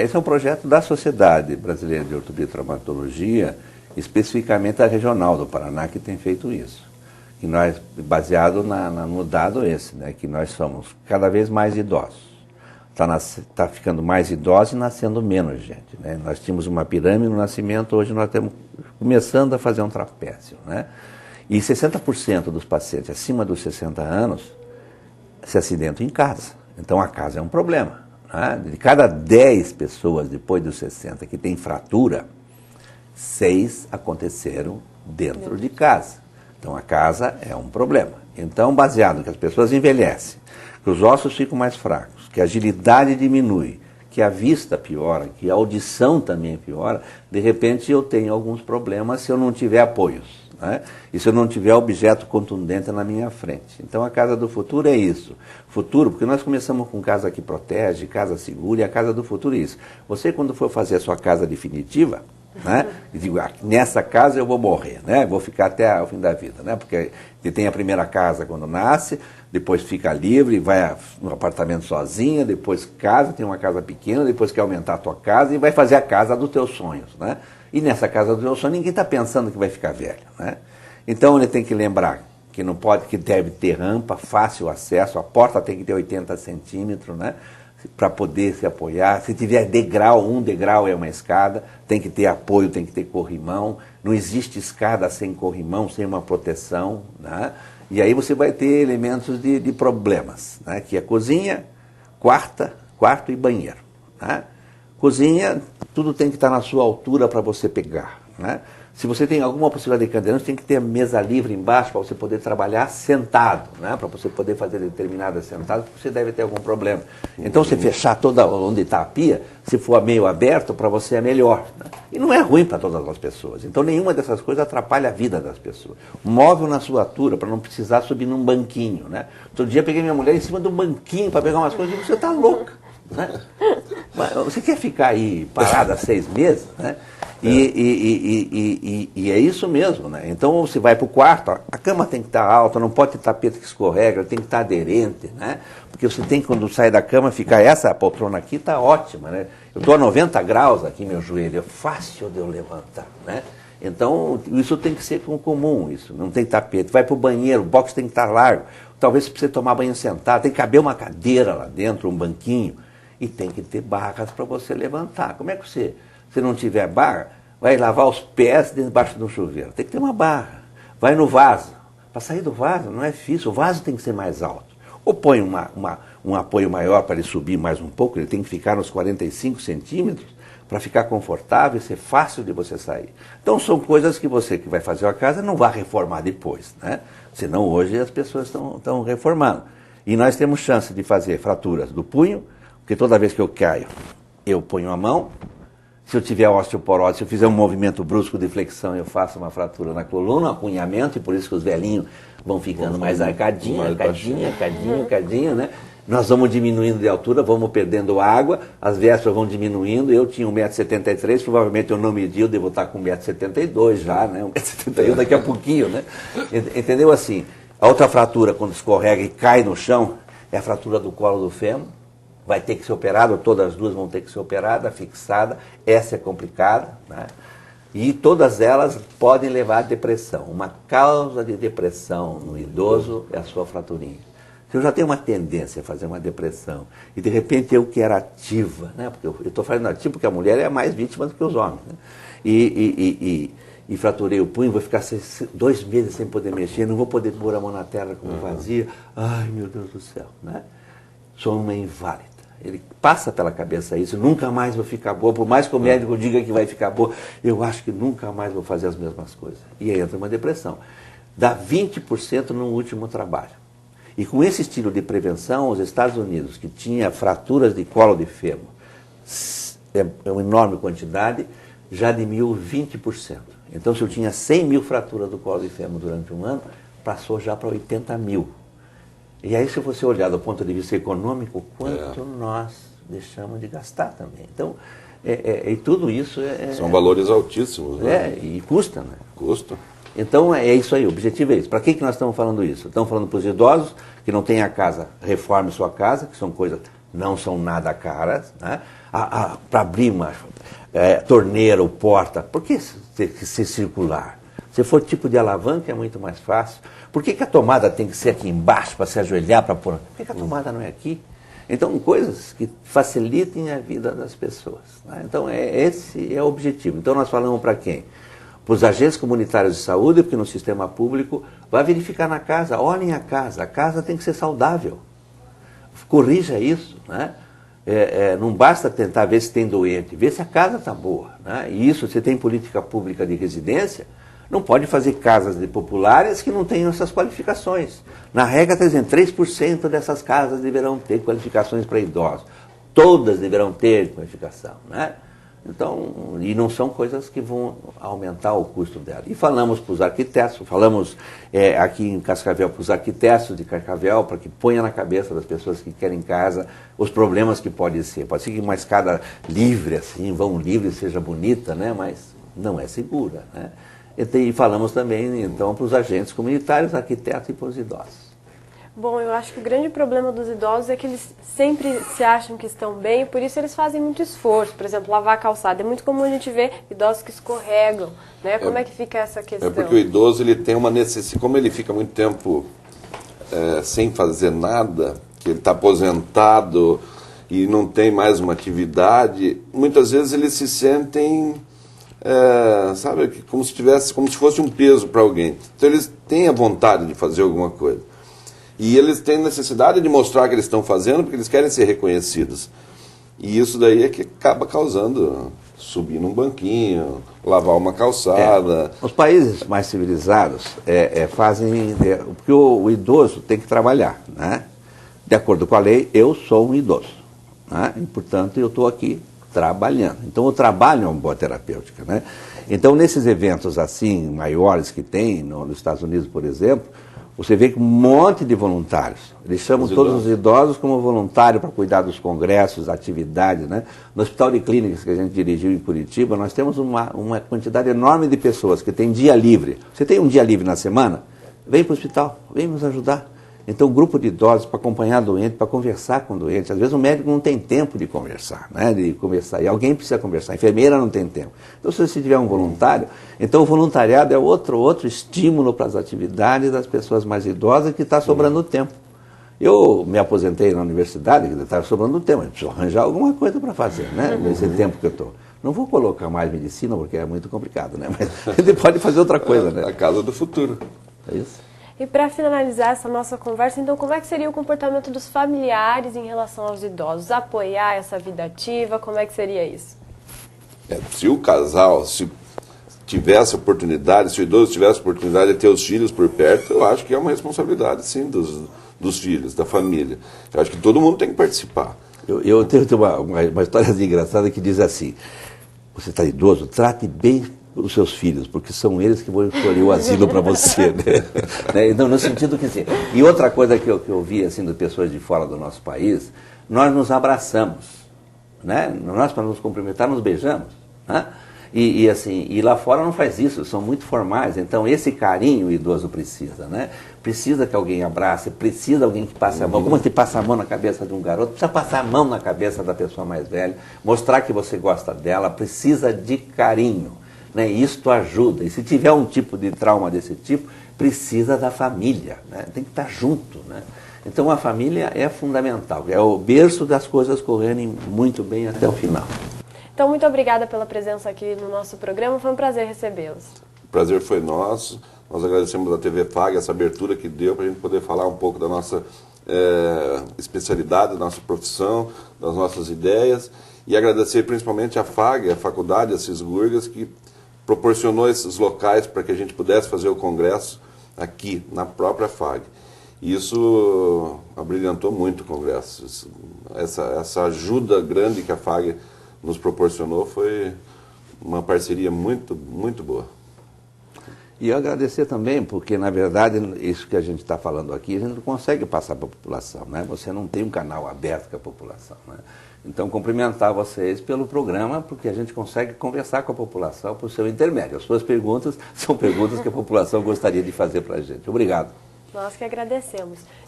Esse é um projeto da Sociedade Brasileira de Ortopedia e Traumatologia, especificamente a regional do Paraná, que tem feito isso. E nós, baseado no dado esse, né, que nós somos cada vez mais idosos. Está ficando mais idosos e nascendo menos gente. Né? Nós tínhamos uma pirâmide no nascimento, hoje nós estamos começando a fazer um trapézio. Né? E 60% dos pacientes acima dos 60 anos se acidentam em casa. Então a casa é um problema. Né? De cada 10 pessoas depois dos 60 que tem fratura, 6 aconteceram dentro de casa. Então a casa é um problema. Então, baseado em que as pessoas envelhecem, que os ossos ficam mais fracos, que a agilidade diminui, que a vista piora, que a audição também piora, de repente eu tenho alguns problemas se eu não tiver apoios, né? E se eu não tiver objeto contundente na minha frente. Então a casa do futuro é isso. Futuro, porque nós começamos com casa que protege, casa segura, e a casa do futuro é isso. Você, quando for fazer a sua casa definitiva, né? E digo, nessa casa eu vou morrer, né? Vou ficar até o fim da vida, né? Porque tem a primeira casa quando nasce, depois fica livre, vai no apartamento sozinha, depois casa, tem uma casa pequena, depois quer aumentar a tua casa e vai fazer a casa dos teus sonhos, né? E nessa casa dos teus sonhos ninguém está pensando que vai ficar velho, né? Então ele tem que lembrar que não pode, que deve ter rampa, fácil acesso, a porta tem que ter 80 centímetros, né? Para poder se apoiar. Se tiver degrau, um degrau é uma escada, tem que ter apoio, tem que ter corrimão. Não existe escada sem corrimão, sem uma proteção, né? E aí você vai ter elementos de problemas, né? Que é cozinha, quarto e banheiro. Né? Cozinha, tudo tem que estar na sua altura para você pegar. Né? Se você tem alguma possibilidade de cadeirante, tem que ter a mesa livre embaixo para você poder trabalhar sentado, né? Para você poder fazer determinadas sentadas, porque você deve ter algum problema. Então, você fechar toda onde está a pia, se for meio aberto, para você é melhor. Né? E não é ruim para todas as pessoas. Então, nenhuma dessas coisas atrapalha a vida das pessoas. Móvel na sua altura, para não precisar subir num banquinho. Né? Outro dia, peguei minha mulher em cima do banquinho para pegar umas coisas e você está louca. Né? Você quer ficar aí parada 6 meses, né? E é isso mesmo, né? Então você vai para o quarto, a cama tem que estar alta, não pode ter tapete que escorrega, tem que estar aderente, né? Porque você tem que, quando sai da cama, ficar, essa poltrona aqui está ótima, né? Eu estou a 90 graus aqui, meu joelho, é fácil de eu levantar, né? Então, isso tem que ser comum, isso, não tem tapete. Vai para o banheiro, o box tem que estar largo, talvez você precise tomar banho sentado, tem que caber uma cadeira lá dentro, um banquinho, e tem que ter barras para você levantar. Como é que você... Se não tiver barra, vai lavar os pés debaixo do chuveiro. Tem que ter uma barra. Vai no vaso. Para sair do vaso não é difícil. O vaso tem que ser mais alto. Ou põe um apoio maior para ele subir mais um pouco. Ele tem que ficar nos 45 centímetros para ficar confortável e ser fácil de você sair. Então são coisas que você que vai fazer a casa não vai reformar depois. Né? Senão hoje as pessoas estão reformando. E nós temos chance de fazer fraturas do punho, porque toda vez que eu caio, eu ponho a mão. Se eu tiver osteoporose, se eu fizer um movimento brusco de flexão, eu faço uma fratura na coluna, um acunhamento, e por isso que os velhinhos vão ficando mais arcadinho, né? Nós vamos diminuindo de altura, vamos perdendo água, as vértebras vão diminuindo. Eu tinha 1,73 m, provavelmente eu não medi, eu devo estar com 1,72 m já, né? 1,71 m daqui a pouquinho, né? Entendeu assim? A outra fratura, quando escorrega e cai no chão, é a fratura do colo do fêmur. Vai ter que ser operada, ou todas as duas vão ter que ser operadas, fixada. Essa é complicada, né? E todas elas podem levar à depressão. Uma causa de depressão no idoso é a sua fraturinha. Se eu já tenho uma tendência a fazer uma depressão, e de repente eu que era ativa, né? Porque eu estou falando ativo porque a mulher é mais vítima do que os homens, né? E fraturei o punho, vou ficar 2 meses sem poder mexer, não vou poder pôr a mão na terra como fazia. Ai, meu Deus do céu, né? Sou uma inválida. Ele passa pela cabeça isso, nunca mais vou ficar boa, por mais que o médico diga que vai ficar boa, eu acho que nunca mais vou fazer as mesmas coisas. E aí entra uma depressão. Dá 20% no último trabalho. E com esse estilo de prevenção, os Estados Unidos, que tinha fraturas de colo de fêmur, é uma enorme quantidade, já diminuiu 20%. Então, se eu tinha 100 mil fraturas do colo de fêmur durante um ano, passou já para 80 mil. E aí, se você olhar do ponto de vista econômico, quanto nós deixamos de gastar também. Então, e tudo isso são valores altíssimos, né? E custa, né? Custa. Então, é isso aí, o objetivo é isso. Para que nós estamos falando isso? Estamos falando para os idosos que não têm a casa, reforme sua casa, que são coisas, não são nada caras, né? para abrir uma torneira ou porta, por que tem que ser circular? Se for tipo de alavanca é muito mais fácil. Por que a tomada tem que ser aqui embaixo para se ajoelhar para pôr? Por que a tomada não é aqui? Então, coisas que facilitem a vida das pessoas. Né? Então, esse é o objetivo. Então, nós falamos para quem? Para os agentes comunitários de saúde, porque no sistema público, vai verificar na casa, olhem a casa tem que ser saudável. Corrija isso, né? Não basta tentar ver se tem doente, ver se a casa está boa. Né? E isso, se tem política pública de residência, não pode fazer casas de populares que não tenham essas qualificações. Na regra está dizendo 3% dessas casas deverão ter qualificações para idosos. Todas deverão ter qualificação. Né? Então, e não são coisas que vão aumentar o custo dela. E falamos para os arquitetos, falamos aqui em Cascavel para os arquitetos de Cascavel, para que ponha na cabeça das pessoas que querem casa os problemas que pode ser. Pode ser que uma escada livre, assim, vão livre, seja bonita, né? Mas não é segura. Né? E falamos também, então, para os agentes comunitários, arquitetos e para os idosos. Bom, eu acho que o grande problema dos idosos é que eles sempre se acham que estão bem, por isso eles fazem muito esforço. Por exemplo, lavar a calçada. É muito comum a gente ver idosos que escorregam, né? Como é que fica essa questão? É porque o idoso ele tem uma necessidade, como ele fica muito tempo sem fazer nada, que ele está aposentado e não tem mais uma atividade, muitas vezes eles se sentem, sabe, como se fosse um peso para alguém. Então eles têm a vontade de fazer alguma coisa. E eles têm necessidade de mostrar que eles estão fazendo porque eles querem ser reconhecidos. E isso daí é que acaba causando subir num banquinho, lavar uma calçada. Os países mais civilizados fazem... porque o idoso tem que trabalhar. Né? De acordo com a lei, eu sou um idoso. Né? E, portanto, eu estou aqui trabalhando. Então, o trabalho é uma boa terapêutica. Né? Então, nesses eventos assim, maiores que tem, nos Estados Unidos, por exemplo, você vê que um monte de voluntários. Eles chamam todos os idosos como voluntário para cuidar dos congressos, atividades. Né? No Hospital de Clínicas que a gente dirigiu em Curitiba, nós temos uma quantidade enorme de pessoas que têm dia livre. Você tem um dia livre na semana? Vem para o hospital, vem nos ajudar. Então, um grupo de idosos para acompanhar doente, para conversar com o doente. Às vezes o médico não tem tempo de conversar, né? E alguém precisa conversar. A enfermeira não tem tempo. Então, se você tiver um voluntário, então o voluntariado é outro estímulo para as atividades das pessoas mais idosas que está sobrando tempo. Eu me aposentei na universidade, que está sobrando tempo. Eu preciso arranjar alguma coisa para fazer, né? Nesse tempo que eu estou. Não vou colocar mais medicina, porque é muito complicado, né? Mas ele pode fazer outra coisa, né? A casa do futuro. É isso. E para finalizar essa nossa conversa, então, como é que seria o comportamento dos familiares em relação aos idosos? Apoiar essa vida ativa, como é que seria isso? Se o casal, se tivesse oportunidade, se o idoso tivesse oportunidade de ter os filhos por perto, eu acho que é uma responsabilidade, sim, dos filhos, da família. Eu acho que todo mundo tem que participar. Eu tenho uma história engraçada que diz assim: você está idoso, trate bem os seus filhos, porque são eles que vão escolher o asilo para você. Né? Então, no sentido que assim. E outra coisa que eu vi assim, de pessoas de fora do nosso país, nós nos abraçamos. Né? Nós, para nos cumprimentar, nos beijamos. Né? E lá fora não faz isso, são muito formais. Então, esse carinho o idoso precisa. Né? Precisa que alguém abrace, precisa de alguém que passe a mão. Como você passa a mão na cabeça de um garoto, precisa passar a mão na cabeça da pessoa mais velha, mostrar que você gosta dela, precisa de carinho. Né? Isto ajuda. E se tiver um tipo de trauma desse tipo, precisa da família. Né? Tem que estar junto. Né? Então a família é fundamental. É o berço das coisas correrem muito bem até o final. Então, muito obrigada pela presença aqui no nosso programa. Foi um prazer recebê-los. O prazer foi nosso. Nós agradecemos à TV FAG essa abertura que deu para a gente poder falar um pouco da nossa especialidade, da nossa profissão, das nossas ideias. E agradecer principalmente à FAG, à Faculdade Assis Gurgas, que proporcionou esses locais para que a gente pudesse fazer o congresso aqui, na própria FAG. E isso abrilhantou muito o congresso. Essa ajuda grande que a FAG nos proporcionou foi uma parceria muito, muito boa. E eu agradecer também, porque, na verdade, isso que a gente está falando aqui, a gente não consegue passar para a população, né? Você não tem um canal aberto com a população, né? Então, cumprimentar vocês pelo programa, porque a gente consegue conversar com a população por seu intermédio. As suas perguntas são perguntas que a população gostaria de fazer para a gente. Obrigado. Nós que agradecemos.